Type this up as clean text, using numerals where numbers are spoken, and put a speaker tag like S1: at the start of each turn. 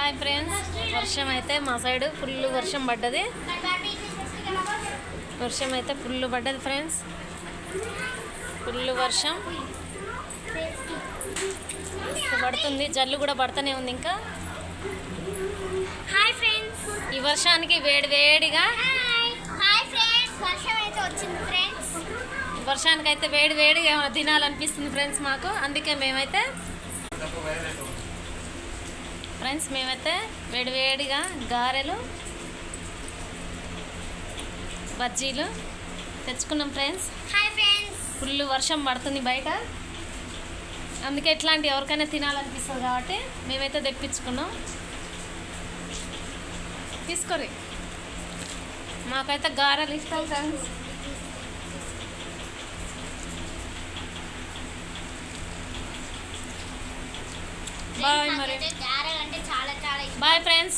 S1: Hi friends, వర్షం అయితే మా సైడ్ ఫుల్ వర్షం పడ్డది. వర్షం అయితే ఫుల్ పడ్డది ఫ్రెండ్స్, ఫుల్ వర్షం పడుతుంది. జల్లు కూడా పడుతూనే ఉంది. ఇంకా
S2: హాయ్ ఫ్రెండ్స్,
S1: ఈ వర్షానికి వేడి వేడిగా
S2: హాయ్ ఫ్రెండ్స్, వర్షం అయితే వచ్చింది ఫ్రెండ్స్.
S1: వర్షానికి అయితే వేడి వేడిగా తినాలనిపిస్తుంది ఫ్రెండ్స్ మాకు. అందుకే మేమైతే వేడి వేడిగా గారెలు బజ్జీలు తెచ్చుకున్నాం ఫ్రెండ్స్.
S2: హాయ్ ఫ్రెండ్స్,
S1: ఫుల్ వర్షం పడుతుంది బయట, అందుకే ఇట్లాంటి ఎవరికైనా తినాలనిపిస్తుంది కాబట్టి మేమైతే తెప్పించుకున్నాం. తీసుకోరి, మాకైతే గారెలు ఇష్టం ఫ్రెండ్స్. బాయ్ మరి,
S2: గారెలు అంటే చాలా చాలా ఇష్టం.
S1: Boy friends.